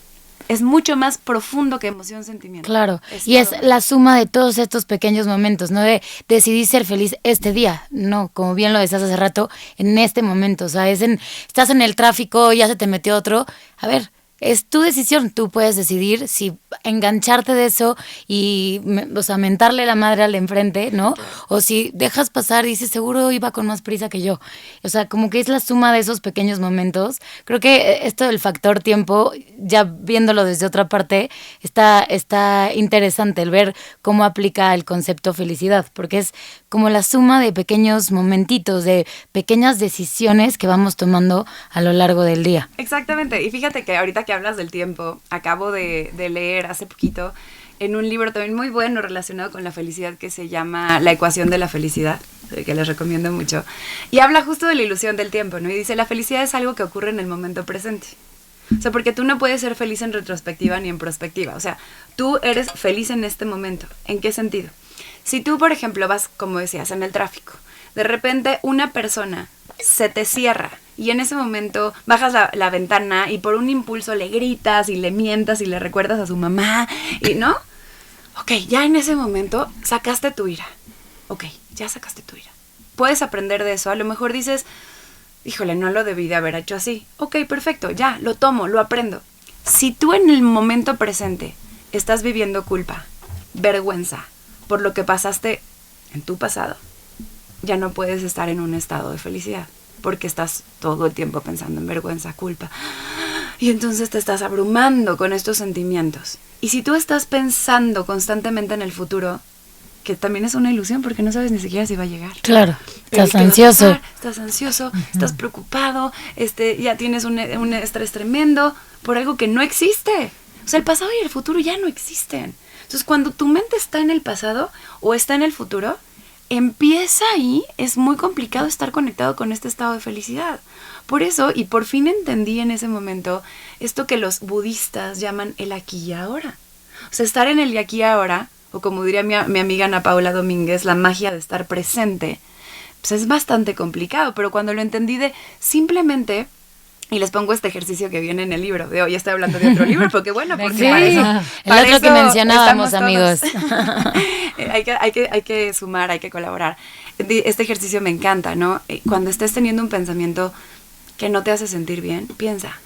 Es mucho más profundo que emoción, sentimiento. Claro, y es Estado. la suma de todos estos pequeños momentos, no de decidí ser feliz este día, no, como bien lo decías hace rato, en este momento, o sea, estás en el tráfico, ya se te metió otro, a ver, es tu decisión, tú puedes decidir si engancharte de eso y, o sea, mentarle la madre al de enfrente, ¿no? O si dejas pasar y dices, seguro iba con más prisa que yo. O sea, como que es la suma de esos pequeños momentos. Creo que esto del factor tiempo, ya viéndolo desde otra parte, está interesante el ver cómo aplica el concepto felicidad, porque es como la suma de pequeños momentitos, de pequeñas decisiones que vamos tomando a lo largo del día. Exactamente, y fíjate que ahorita que hablas del tiempo, acabo de leer hace poquito en un libro también muy bueno relacionado con la felicidad que se llama La ecuación de la felicidad, que les recomiendo mucho, y habla justo de la ilusión del tiempo, ¿no? Y dice, la felicidad es algo que ocurre en el momento presente. O sea, porque tú no puedes ser feliz en retrospectiva ni en prospectiva. O sea, tú eres feliz en este momento. ¿En qué sentido? Si tú, por ejemplo, vas, como decías, en el tráfico, de repente una persona se te cierra y en ese momento bajas la ventana y por un impulso le gritas y le mientas y le recuerdas a su mamá, y ¿no? Ok, ya en ese momento sacaste tu ira. Ok, ya sacaste tu ira. Puedes aprender de eso. A lo mejor dices, híjole, no lo debí de haber hecho así. Ok, perfecto, ya, lo tomo, lo aprendo. Si tú en el momento presente estás viviendo culpa, vergüenza, por lo que pasaste en tu pasado, ya no puedes estar en un estado de felicidad, porque estás todo el tiempo pensando en vergüenza, culpa. Y entonces te estás abrumando con estos sentimientos. Y si tú estás pensando constantemente en el futuro, que también es una ilusión porque no sabes ni siquiera si va a llegar. Claro, Pero estás ¿qué va a ansioso. pasar? Estás ansioso, estás preocupado, ya tienes un estrés tremendo por algo que no existe. O sea, el pasado y el futuro ya no existen. Entonces, cuando tu mente está en el pasado o está en el futuro, empieza ahí, es muy complicado estar conectado con este estado de felicidad. Por eso, y por fin entendí en ese momento, esto que los budistas llaman el aquí y ahora. O sea, estar en el aquí y ahora, o como diría mi amiga Ana Paula Domínguez, la magia de estar presente, pues es bastante complicado, pero cuando lo entendí de simplemente, y les pongo este ejercicio que viene en el libro, de hoy estoy hablando de otro libro, porque bueno, porque Sí, para el otro que eso mencionábamos, estamos amigos. todos. hay que sumar, hay que colaborar. Este ejercicio me encanta, ¿no? Cuando estés teniendo un pensamiento que no te hace sentir bien, piensa,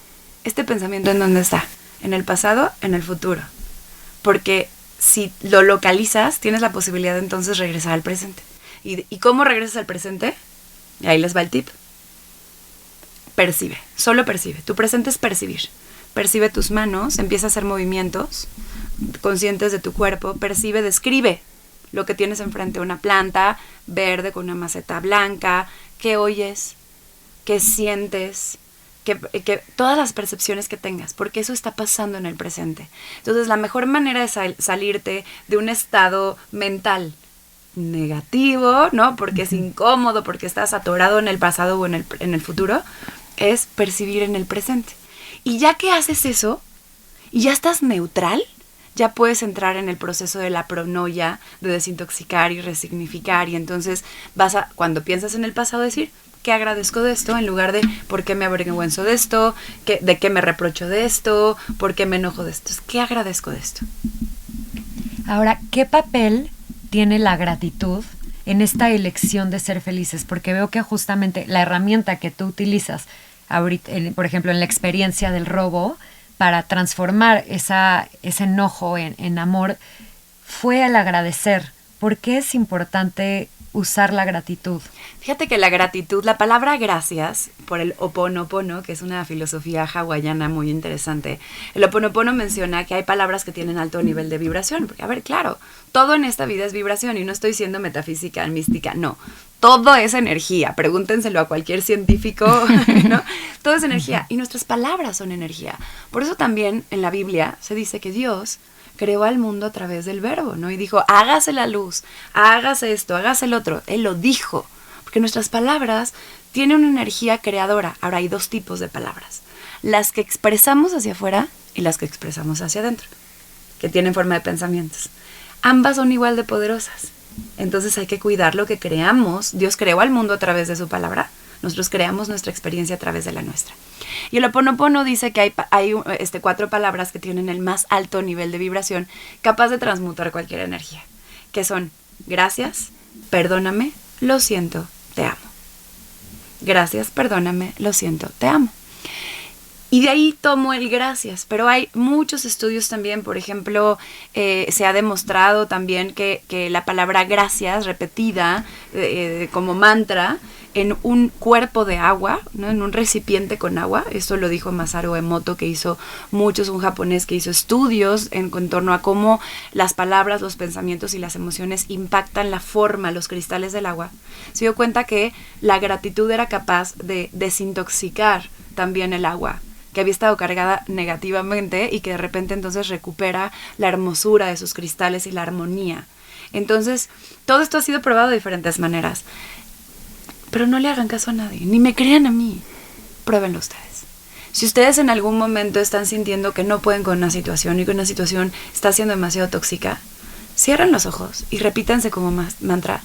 ¿este pensamiento en dónde está? ¿En el pasado? ¿En el futuro? Porque si lo localizas, tienes la posibilidad de entonces regresar al presente. ¿Y cómo regresas al presente? Y ahí les va el tip. Percibe, solo percibe. Tu presente es percibir. Percibe tus manos, empieza a hacer movimientos conscientes de tu cuerpo. Percibe, describe lo que tienes enfrente, una planta verde con una maceta blanca. ¿Qué oyes? ¿Qué sientes? Que todas las percepciones que tengas, porque eso está pasando en el presente. Entonces, la mejor manera de salirte de un estado mental negativo, ¿no? Porque es incómodo, porque estás atorado en el pasado o en el futuro, es percibir en el presente. Y ya que haces eso, y ya estás neutral, ya puedes entrar en el proceso de la pronoia, de desintoxicar y resignificar. Y entonces cuando piensas en el pasado, decir, ¿qué agradezco de esto? En lugar de, ¿por qué me avergüenzo de esto? ¿De qué me reprocho de esto? ¿Por qué me enojo de esto? ¿Qué agradezco de esto? Ahora, ¿qué papel tiene la gratitud en esta elección de ser felices? Porque veo que justamente la herramienta que tú utilizas ahorita, por ejemplo, en la experiencia del robo, para transformar ese enojo en amor, fue el agradecer. ¿Por qué es importante usar la gratitud? Fíjate que la gratitud, la palabra gracias, por el Ho'oponopono, que es una filosofía hawaiana muy interesante, el Ho'oponopono menciona que hay palabras que tienen alto nivel de vibración. Porque, a ver, claro, todo en esta vida es vibración, y no estoy siendo metafísica, mística, no. Todo es energía, pregúntenselo a cualquier científico, ¿no? Todo es energía, y nuestras palabras son energía. Por eso también en la Biblia se dice que Dios creó al mundo a través del verbo, ¿no? Y dijo, hágase la luz, hágase esto, hágase el otro. Él lo dijo, porque nuestras palabras tienen una energía creadora. Ahora hay dos tipos de palabras, las que expresamos hacia afuera y las que expresamos hacia adentro, que tienen forma de pensamientos. Ambas son igual de poderosas. Entonces hay que cuidar lo que creamos. Dios creó al mundo a través de su palabra. Nosotros creamos nuestra experiencia a través de la nuestra. Y el Ho'oponopono dice que hay 4 palabras que tienen el más alto nivel de vibración, capaz de transmutar cualquier energía, que son gracias, perdóname, lo siento, te amo. Gracias, perdóname, lo siento, te amo. Y de ahí tomo el gracias, pero hay muchos estudios también, por ejemplo, se ha demostrado también que la palabra gracias repetida como mantra en un cuerpo de agua, ¿no? En un recipiente con agua, esto lo dijo Masaru Emoto, que hizo un japonés que hizo estudios en torno a cómo las palabras, los pensamientos y las emociones impactan la forma, los cristales del agua. Se dio cuenta que la gratitud era capaz de desintoxicar también el agua, que había estado cargada negativamente, y que de repente entonces recupera la hermosura de sus cristales y la armonía. Entonces, todo esto ha sido probado de diferentes maneras. Pero no le hagan caso a nadie, ni me crean a mí. Pruébenlo ustedes. Si ustedes en algún momento están sintiendo que no pueden con una situación y que una situación está siendo demasiado tóxica, cierren los ojos y repítanse como mantra: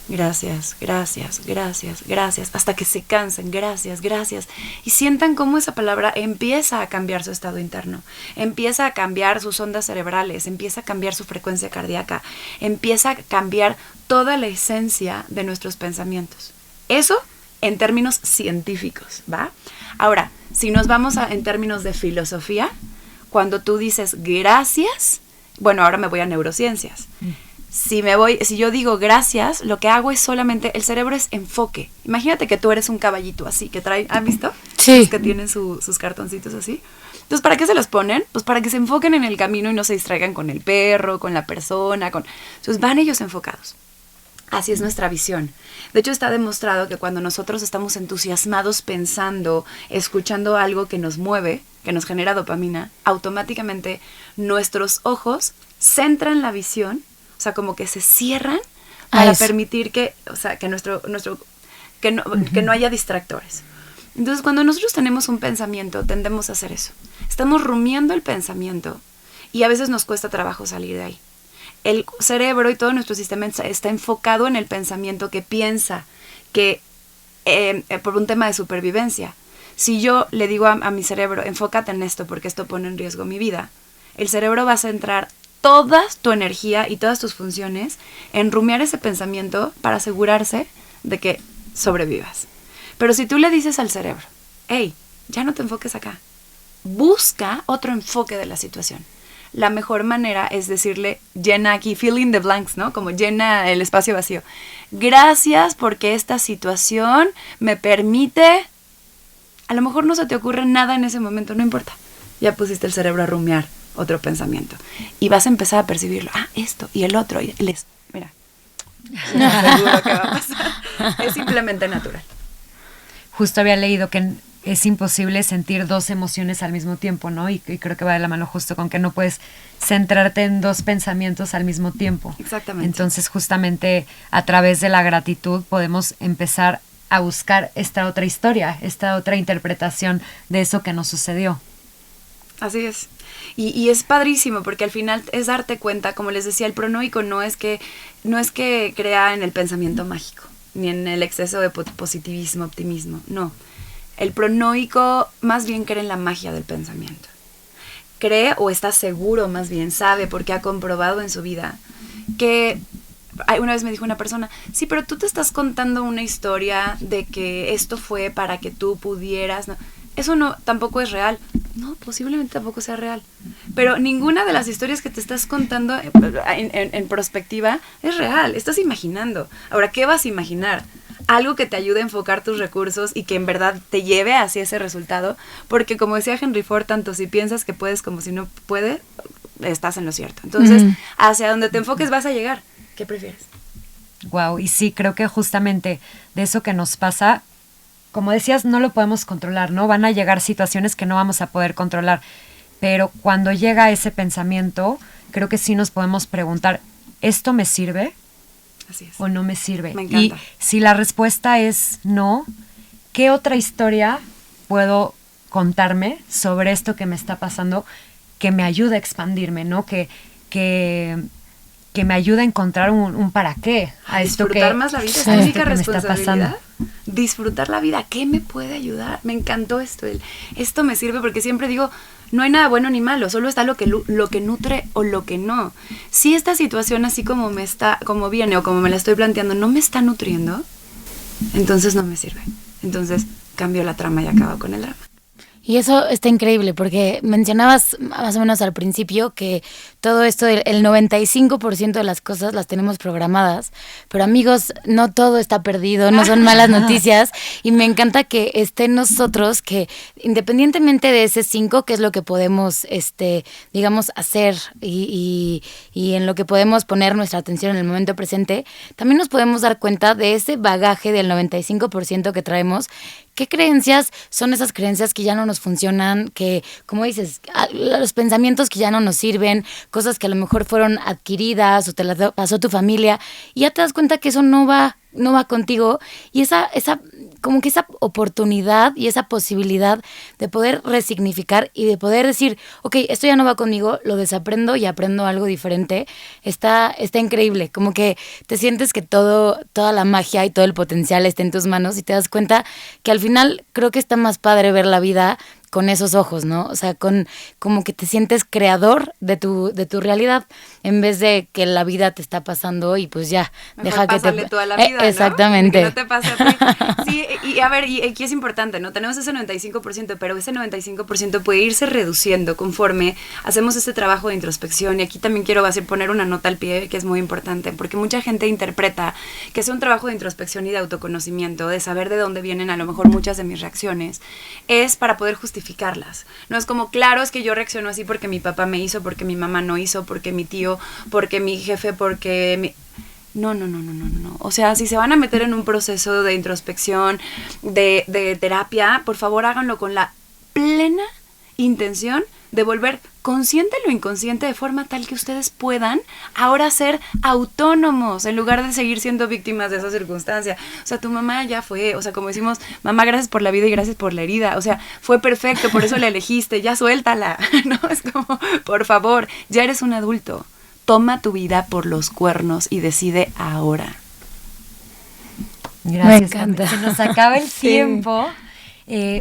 gracias, gracias, gracias, gracias, hasta que se cansen, gracias, gracias, y sientan cómo esa palabra empieza a cambiar su estado interno, empieza a cambiar sus ondas cerebrales, empieza a cambiar su frecuencia cardíaca, empieza a cambiar toda la esencia de nuestros pensamientos. Eso en términos científicos, ¿va? Ahora, si nos vamos en términos de filosofía, cuando tú dices gracias, bueno, ahora me voy a neurociencias. Si yo digo gracias, lo que hago es solamente, el cerebro es enfoque. Imagínate que tú eres un caballito así, que trae, ¿han visto? Sí. Los que tienen sus cartoncitos así. Entonces, ¿para qué se los ponen? Pues para que se enfoquen en el camino y no se distraigan con el perro, con la persona, Entonces van ellos enfocados. Así es nuestra visión. De hecho, está demostrado que cuando nosotros estamos entusiasmados pensando, escuchando algo que nos mueve, que nos genera dopamina, automáticamente nuestros ojos centran la visión, o sea, como que se cierran para permitir que no haya distractores. Entonces, cuando nosotros tenemos un pensamiento, tendemos a hacer eso. Estamos rumiando el pensamiento y a veces nos cuesta trabajo salir de ahí. El cerebro y todo nuestro sistema está enfocado en el pensamiento que piensa que por un tema de supervivencia. Si yo le digo a mi cerebro, enfócate en esto porque esto pone en riesgo mi vida, el cerebro va a centrar toda tu energía y todas tus funciones en rumiar ese pensamiento para asegurarse de que sobrevivas. Pero si tú le dices al cerebro, hey, ya no te enfoques acá, busca otro enfoque de la situación. La mejor manera es decirle, llena aquí, fill in the blanks, ¿no? Como llena el espacio vacío. Gracias porque esta situación me permite... A lo mejor no se te ocurre nada en ese momento, no importa. Ya pusiste el cerebro a rumiar otro pensamiento. Y vas a empezar a percibirlo. Ah, esto y el otro. Y mira, seguro que va a pasar. Es simplemente natural. Justo había leído que es imposible sentir 2 emociones al mismo tiempo, ¿no? Y creo que va de la mano justo con que no puedes centrarte en 2 pensamientos al mismo tiempo. Exactamente. Entonces, justamente a través de la gratitud podemos empezar a buscar esta otra historia, esta otra interpretación de eso que nos sucedió. Así es. Y es padrísimo porque al final es darte cuenta, como les decía, el pronoico no es que crea en el pensamiento mágico, ni en el exceso de positivismo, optimismo, no. El pronoico más bien cree en la magia del pensamiento. Cree o está seguro, más bien, sabe porque ha comprobado en su vida que... Una vez me dijo una persona, sí, pero tú te estás contando una historia de que esto fue para que tú pudieras... No, eso no, tampoco es real. No, posiblemente tampoco sea real. Pero ninguna de las historias que te estás contando en perspectiva es real. Estás imaginando. Ahora, ¿qué vas a imaginar? Algo que te ayude a enfocar tus recursos y que en verdad te lleve hacia ese resultado. Porque como decía Henry Ford, tanto si piensas que puedes como si no puedes, estás en lo cierto. Entonces, hacia donde te enfoques vas a llegar. ¿Qué prefieres? Wow, y sí, creo que justamente de eso que nos pasa, como decías, no lo podemos controlar, ¿no? Van a llegar situaciones que no vamos a poder controlar, pero cuando llega ese pensamiento, creo que sí nos podemos preguntar, ¿esto me sirve? Así es. ¿O no me sirve? Me encanta. Y si la respuesta es no, ¿qué otra historia puedo contarme sobre esto que me está pasando que me ayude a expandirme, ¿no? Que me ayuda a encontrar un para qué a esto que... Disfrutar más la vida, es la única responsabilidad. Disfrutar la vida, ¿qué me puede ayudar? Me encantó esto me sirve porque siempre digo, no hay nada bueno ni malo, solo está lo que nutre o lo que no. Si esta situación así como viene o como me la estoy planteando no me está nutriendo, entonces no me sirve. Entonces cambio la trama y acabo con el drama. Y eso está increíble porque mencionabas más o menos al principio que todo esto, el 95% de las cosas las tenemos programadas, pero amigos, no todo está perdido, no son malas noticias y me encanta que esté en nosotros, que independientemente de ese 5, que es lo que podemos, digamos, hacer y en lo que podemos poner nuestra atención en el momento presente, también nos podemos dar cuenta de ese bagaje del 95% que traemos. ¿Qué creencias son esas creencias que ya no nos funcionan? Que, como dices, los pensamientos que ya no nos sirven, cosas que a lo mejor fueron adquiridas o te las pasó tu familia, y ya te das cuenta que eso no va contigo, y esa como que esa oportunidad y esa posibilidad de poder resignificar y de poder decir, ok, esto ya no va conmigo, lo desaprendo y aprendo algo diferente, está increíble, como que te sientes que toda la magia y todo el potencial está en tus manos y te das cuenta que al final creo que está más padre ver la vida con esos ojos, ¿no? O sea, como que te sientes creador de tu realidad, en vez de que la vida te está pasando y pues ya, mejor deja que pásale toda la vida, ¿no? Exactamente. Que no te pase a ti. Sí, y a ver, y aquí es importante, ¿no? Tenemos ese 95%, pero ese 95% puede irse reduciendo conforme hacemos este trabajo de introspección. Y aquí también quiero poner una nota al pie que es muy importante, porque mucha gente interpreta que es un trabajo de introspección y de autoconocimiento, de saber de dónde vienen a lo mejor muchas de mis reacciones, es para poder justificarlas. No es como, claro, es que yo reacciono así porque mi papá me hizo, porque mi mamá no hizo, porque mi tío, porque mi jefe, porque mi... No. O sea, si se van a meter en un proceso de introspección, de terapia, por favor háganlo con la plena intención de volver consciente lo inconsciente de forma tal que ustedes puedan ahora ser autónomos en lugar de seguir siendo víctimas de esa circunstancia. O sea, tu mamá ya fue, o sea, como decimos, mamá, gracias por la vida y gracias por la herida. O sea, fue perfecto, por eso la elegiste, ya suéltala. No, es como, por favor, ya eres un adulto. Toma tu vida por los cuernos y decide ahora. Gracias. Me encanta. Se nos acaba el tiempo.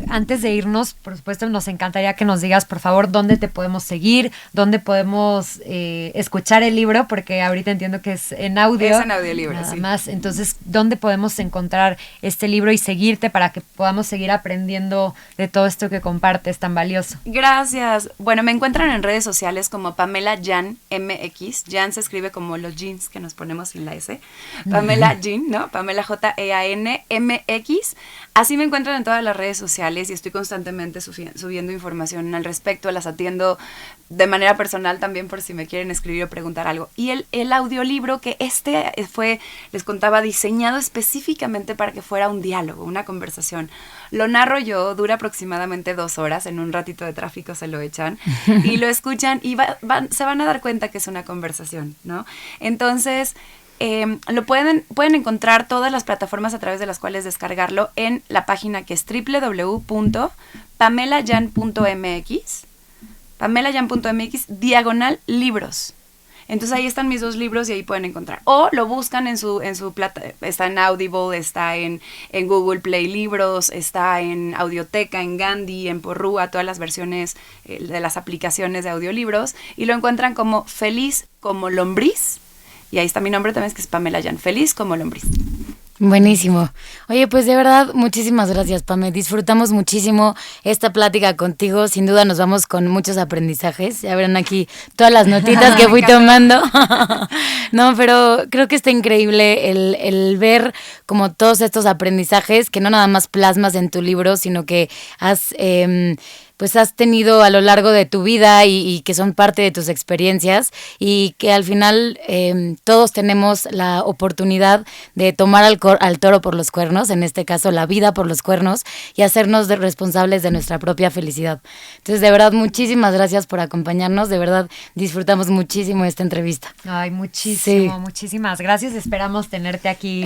Antes de irnos, por supuesto, nos encantaría que nos digas, por favor, dónde te podemos seguir, dónde podemos escuchar el libro, porque ahorita entiendo que es en audio. Es en audiolibro, nada sí. más. Entonces, ¿dónde podemos encontrar este libro y seguirte para que podamos seguir aprendiendo de todo esto que compartes tan valioso? Gracias. Bueno, me encuentran en redes sociales como Pamela Jan MX. Jan se escribe como los jeans que nos ponemos sin la S. Pamela Jan, ¿no? Pamela Jan MX. Así me encuentran en todas las redes sociales y estoy constantemente subiendo información al respecto, las atiendo de manera personal también por si me quieren escribir o preguntar algo. Y el audiolibro, que fue, les contaba, diseñado específicamente para que fuera un diálogo, una conversación. Lo narro yo, dura aproximadamente 2 horas, en un ratito de tráfico se lo echan y lo escuchan y se van a dar cuenta que es una conversación, ¿no? Entonces, pueden encontrar todas las plataformas a través de las cuales descargarlo en la página que es www.pamelayan.mx, pamelayan.mx/libros. Entonces ahí están mis 2 libros y ahí pueden encontrar. O lo buscan en su plata, está en Audible, está en Google Play Libros, está en Audioteca, en Gandhi, en Porrúa, todas las versiones de las aplicaciones de audiolibros, y lo encuentran como Feliz como Lombriz, y ahí está mi nombre también, que es Pamela Yan, Feliz como Lombriz. Buenísimo. Oye, pues de verdad, muchísimas gracias, Pame. Disfrutamos muchísimo esta plática contigo. Sin duda nos vamos con muchos aprendizajes. Ya verán aquí todas las notitas que fui tomando. No, pero creo que está increíble el ver como todos estos aprendizajes que no nada más plasmas en tu libro, sino que has tenido a lo largo de tu vida y que son parte de tus experiencias, y que al final todos tenemos la oportunidad de tomar al toro por los cuernos, en este caso la vida por los cuernos, y hacernos responsables de nuestra propia felicidad. Entonces, de verdad, muchísimas gracias por acompañarnos. De verdad, disfrutamos muchísimo esta entrevista. Ay, muchísimo, muchísimas gracias. Esperamos tenerte aquí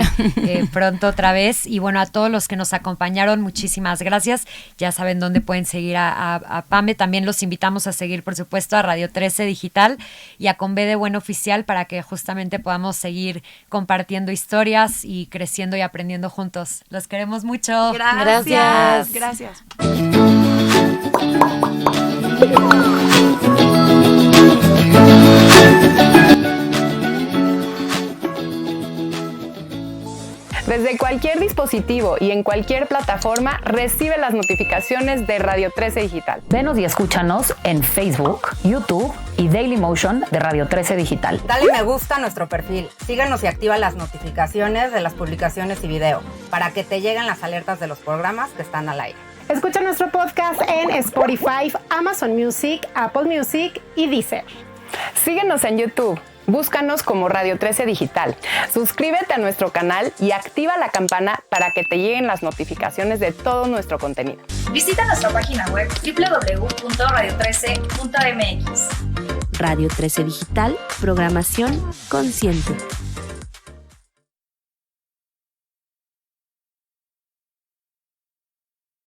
pronto otra vez. Y bueno, a todos los que nos acompañaron, muchísimas gracias. Ya saben dónde pueden seguir a Pame. También los invitamos a seguir, por supuesto, a Radio 13 Digital y a Con B de Buen Oficial, para que justamente podamos seguir compartiendo historias y creciendo y aprendiendo juntos. Los queremos mucho. Gracias. Desde cualquier dispositivo y en cualquier plataforma, recibe las notificaciones de Radio 13 Digital. Venos y escúchanos en Facebook, YouTube y Dailymotion de Radio 13 Digital. Dale me gusta a nuestro perfil, síguenos y activa las notificaciones de las publicaciones y video para que te lleguen las alertas de los programas que están al aire. Escucha nuestro podcast en Spotify, Amazon Music, Apple Music y Deezer. Síguenos en YouTube. Búscanos como Radio 13 Digital. Suscríbete a nuestro canal y activa la campana para que te lleguen las notificaciones de todo nuestro contenido. Visita nuestra página web www.radio13.mx. Radio 13 Digital, programación consciente.